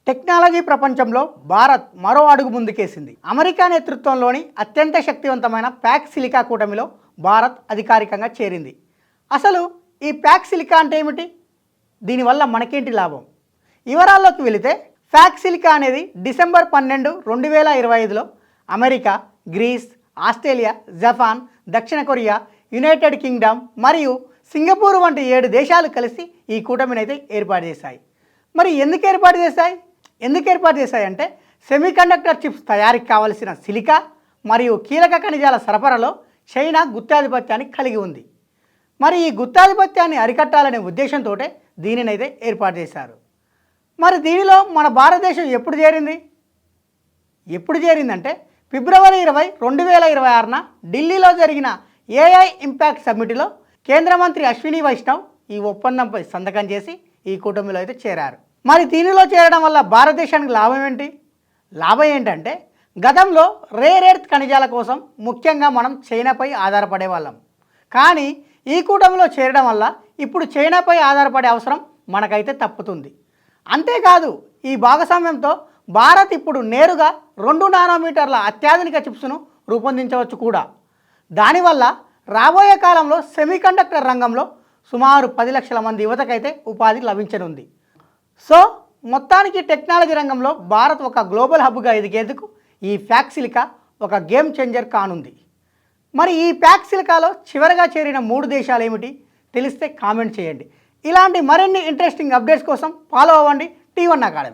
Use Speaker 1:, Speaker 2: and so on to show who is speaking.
Speaker 1: Technology ప్రపంచంలో భారత్ మరో అడుగు ముందుకేసింది. అమెరికా నేతృత్వంలోని అత్యంత శక్తివంతమైన ప్యాక్ సిలికా కూటమిలో భారత్ అధికారికంగా చేరింది. అసలు ఈ ప్యాక్ సిలికా అంటే ఏమిటి? దీనివల్ల మనకేంటి లాభం? వివరాల్లోకి వెళితే ప్యాక్ సిలికా అనేది డిసెంబర్ 12, 2025లో అమెరికా, గ్రీస్, ఆస్ట్రేలియా, జపాన్, దక్షిణ కొరియా, యునైటెడ్ కింగ్డమ్ మరియు సింగపూర్ వంటి 7 దేశాలు కలిసి ఈ కూటమిని అయితే ఏర్పాటు చేశాయి. మరి ఎందుకు ఏర్పాటు చేశాయి అంటే సెమీకండక్టర్ చిప్స్ తయారీకి కావలసిన సిలికా మరియు కీలక ఖనిజాల సరఫరాలో చైనా గుత్తాధిపత్యాన్ని కలిగి ఉంది. మరి ఈ గుత్తాధిపత్యాన్ని అరికట్టాలనే ఉద్దేశంతో దీనినైతే ఏర్పాటు చేశారు. మరి దీనిలో మన భారతదేశం ఎప్పుడు చేరిందంటే ఫిబ్రవరి 20, 2026న ఢిల్లీలో జరిగిన ఏఐ ఇంపాక్ట్ సమ్మిట్లో కేంద్ర మంత్రి అశ్విని వైష్ణవ్ ఈ ఒప్పందంపై సంతకం చేసి ఈ కూటమిలో అయితే చేరారు. మరి దీనిలో చేరడం వల్ల భారతదేశానికి లాభం ఏంటంటే గతంలో రేర్ ఎర్త్ ఖనిజాల కోసం ముఖ్యంగా మనం చైనాపై ఆధారపడే వాళ్ళం. కానీ ఈ కూటమిలో చేరడం వల్ల ఇప్పుడు చైనాపై ఆధారపడే అవసరం మనకైతే తప్పుతుంది. అంతేకాదు ఈ భాగస్వామ్యంతో భారత్ ఇప్పుడు నేరుగా 2 నానోమీటర్ల అత్యాధునిక చిప్స్ను రూపొందించవచ్చు కూడా. దానివల్ల రాబోయే కాలంలో సెమీకండక్టర్ రంగంలో సుమారు 10 లక్షల మంది యువతకైతే ఉపాధి లభించనుంది. సో మొత్తానికి టెక్నాలజీ రంగంలో భారత్ ఒక గ్లోబల్ హబ్గా ఎదిగేందుకు ఈ ప్యాక్ సిలికా ఒక గేమ్ చేంజర్ కానుంది. మరి ఈ ప్యాక్ సిలికాలో చివరగా చేరిన 3 దేశాలు ఏమిటి తెలిస్తే కామెంట్ చేయండి. ఇలాంటి మరిన్ని ఇంట్రెస్టింగ్ అప్డేట్స్ కోసం ఫాలో అవ్వండి T1 అకాడమీ.